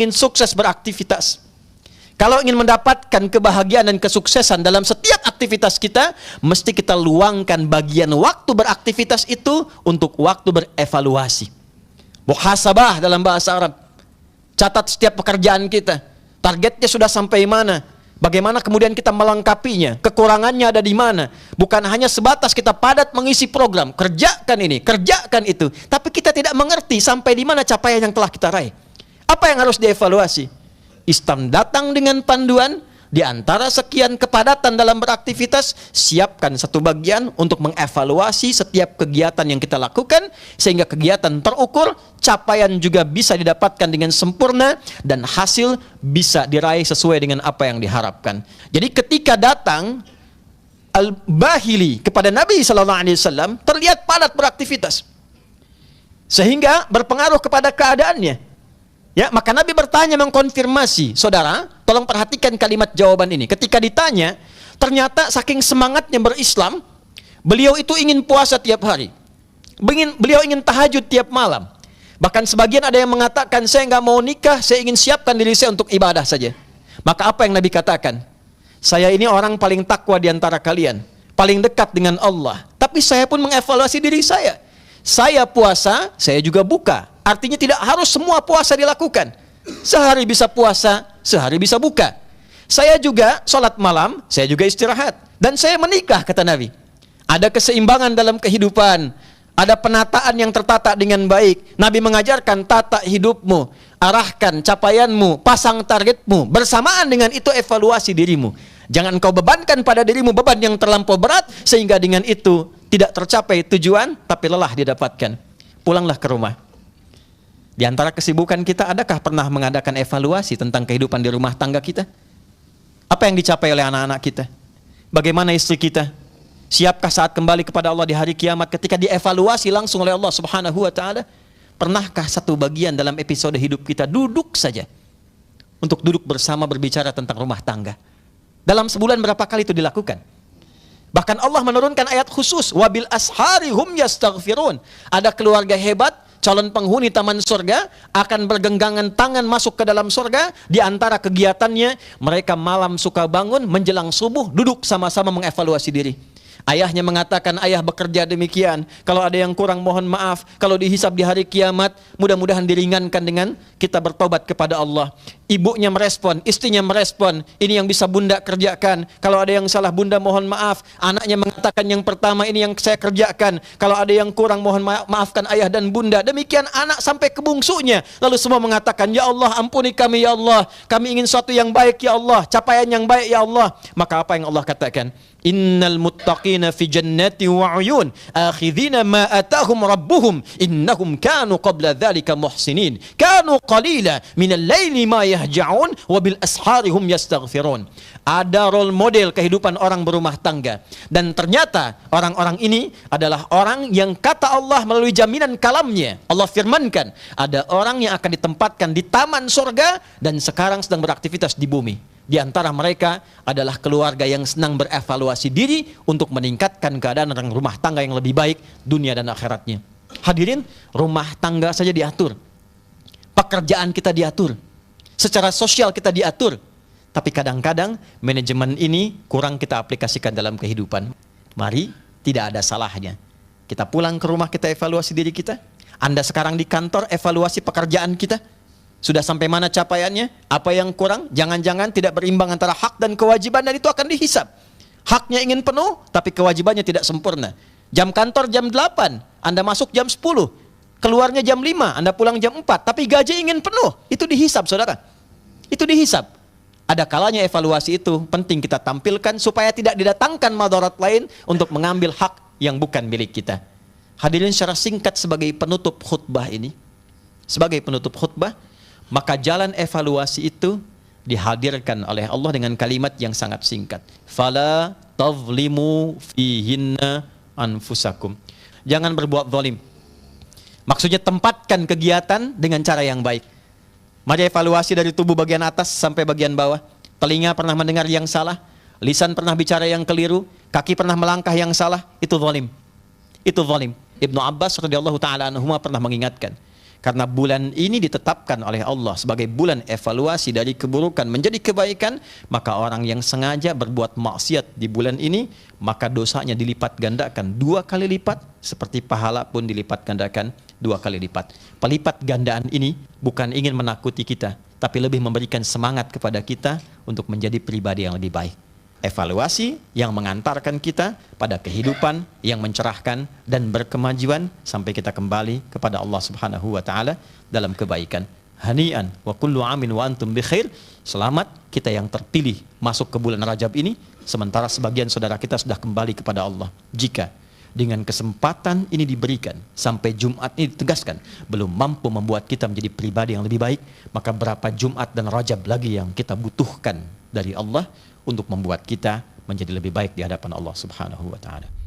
ingin sukses beraktivitas, kalau ingin mendapatkan kebahagiaan dan kesuksesan dalam setiap aktivitas kita, mesti kita luangkan bagian waktu beraktivitas itu untuk waktu berevaluasi. Muhasabah dalam bahasa Arab. Catat setiap pekerjaan kita. Targetnya sudah sampai mana? Bagaimana kemudian kita melengkapinya? Kekurangannya ada di mana? Bukan hanya sebatas kita padat mengisi program, kerjakan ini, kerjakan itu, tapi kita tidak mengerti sampai di mana capaian yang telah kita raih. Apa yang harus dievaluasi? Islam datang dengan panduan, di antara sekian kepadatan dalam beraktivitas, siapkan satu bagian untuk mengevaluasi setiap kegiatan yang kita lakukan, sehingga kegiatan terukur, capaian juga bisa didapatkan dengan sempurna, dan hasil bisa diraih sesuai dengan apa yang diharapkan. Jadi ketika datang Al-Bahili kepada Nabi SAW, terlihat padat beraktivitas, sehingga berpengaruh kepada keadaannya. Ya, maka Nabi bertanya, mengkonfirmasi. Saudara, tolong perhatikan kalimat jawaban ini. Ketika ditanya, ternyata saking semangatnya berislam, beliau itu ingin puasa tiap hari. Beliau ingin tahajud tiap malam. Bahkan sebagian ada yang mengatakan, saya nggak mau nikah, saya ingin siapkan diri saya untuk ibadah saja. Maka apa yang Nabi katakan? Saya ini orang paling takwa di antara kalian, paling dekat dengan Allah. Tapi saya pun mengevaluasi diri saya. Saya puasa, saya juga buka. Artinya tidak harus semua puasa dilakukan. Sehari bisa puasa, sehari bisa buka. Saya juga sholat malam, saya juga istirahat. Dan saya menikah, kata Nabi. Ada keseimbangan dalam kehidupan. Ada penataan yang tertata dengan baik. Nabi mengajarkan, tata hidupmu, arahkan capaianmu, pasang targetmu. Bersamaan dengan itu evaluasi dirimu. Jangan kau bebankan pada dirimu beban yang terlampau berat, sehingga dengan itu tidak tercapai tujuan, tapi lelah didapatkan. Pulanglah ke rumah. Di antara kesibukan kita, adakah pernah mengadakan evaluasi tentang kehidupan di rumah tangga kita? Apa yang dicapai oleh anak-anak kita? Bagaimana istri kita? Siapkah saat kembali kepada Allah di hari kiamat ketika dievaluasi langsung oleh Allah Subhanahu wa ta'ala? Pernahkah satu bagian dalam episode hidup kita duduk saja untuk duduk bersama berbicara tentang rumah tangga? Dalam sebulan berapa kali itu dilakukan? Bahkan Allah menurunkan ayat khusus, wabil ashari hum yastaghfirun. Ada keluarga hebat, calon penghuni taman surga, akan bergenggangan tangan masuk ke dalam surga. Di antara kegiatannya, mereka malam suka bangun menjelang subuh, duduk sama-sama mengevaluasi diri. Ayahnya mengatakan, ayah bekerja demikian, kalau ada yang kurang mohon maaf, kalau dihisab di hari kiamat, mudah-mudahan diringankan dengan kita bertobat kepada Allah. Ibunya merespon, istrinya merespon, ini yang bisa bunda kerjakan, kalau ada yang salah bunda mohon maaf. Anaknya mengatakan, yang pertama ini yang saya kerjakan, kalau ada yang kurang mohon maafkan ayah dan bunda. Demikian anak sampai ke bungsunya, lalu semua mengatakan, ya Allah ampuni kami ya Allah, kami ingin sesuatu yang baik ya Allah, capaian yang baik ya Allah. Maka apa yang Allah katakan? Innal muttaqina fi jannati wa uyun akhidhina ma atahum rabbuhum innahum kanu qabla dhalika muhsinin kanu qalila minal laili ma yahja'un wa bil ashari hum yastaghfirun. Ada role model kehidupan orang berumah tangga, dan ternyata orang-orang ini adalah orang yang kata Allah melalui jaminan kalamnya, Allah firmankan, ada orang yang akan ditempatkan di taman surga dan sekarang sedang beraktivitas di bumi. Di antara mereka adalah keluarga yang senang berevaluasi diri untuk meningkatkan keadaan rumah tangga yang lebih baik dunia dan akhiratnya. Hadirin, rumah tangga saja diatur, pekerjaan kita diatur, secara sosial kita diatur, tapi kadang-kadang manajemen ini kurang kita aplikasikan dalam kehidupan. Mari, tidak ada salahnya kita pulang ke rumah, kita evaluasi diri kita. Anda sekarang di kantor, evaluasi pekerjaan kita. Sudah sampai mana capaiannya? Apa yang kurang? Jangan-jangan tidak berimbang antara hak dan kewajiban, dan itu akan dihisab. Haknya ingin penuh, tapi kewajibannya tidak sempurna. Jam kantor jam 8, Anda masuk jam 10. Keluarnya jam 5, Anda pulang jam 4. Tapi gaji ingin penuh. Itu dihisab, saudara. Itu dihisab. Ada kalanya evaluasi itu penting kita tampilkan supaya tidak didatangkan madarat lain untuk mengambil hak yang bukan milik kita. Hadirin, secara singkat sebagai penutup khutbah ini, sebagai penutup khutbah, maka jalan evaluasi itu dihadirkan oleh Allah dengan kalimat yang sangat singkat. Fala tazlimu fihinna anfusakum. Jangan berbuat zalim. Maksudnya tempatkan kegiatan dengan cara yang baik. Mari evaluasi dari tubuh bagian atas sampai bagian bawah. Telinga pernah mendengar yang salah, lisan pernah bicara yang keliru, kaki pernah melangkah yang salah, itu zalim. Itu zalim. Ibnu Abbas radhiyallahu taala anhuma pernah mengingatkan, Karena bulan ini ditetapkan oleh Allah sebagai bulan evaluasi dari keburukan menjadi kebaikan, maka orang yang sengaja berbuat maksiat di bulan ini, maka dosanya dilipat gandakan 2 kali lipat, seperti pahala pun dilipat gandakan 2 kali lipat. Pelipat gandaan ini bukan ingin menakuti kita, tapi lebih memberikan semangat kepada kita untuk menjadi pribadi yang lebih baik. Evaluasi yang mengantarkan kita pada kehidupan yang mencerahkan dan berkemajuan sampai kita kembali kepada Allah Subhanahu wa taala dalam kebaikan. Hani'an wa kullu amin wa antum bi khair. Selamat kita yang terpilih masuk ke bulan Rajab ini, sementara sebagian saudara kita sudah kembali kepada Allah. Jika dengan kesempatan ini diberikan sampai Jumat ini ditegaskan belum mampu membuat kita menjadi pribadi yang lebih baik, maka berapa Jumat dan Rajab lagi yang kita butuhkan dari Allah untuk membuat kita menjadi lebih baik di hadapan Allah Subhanahu wa taala.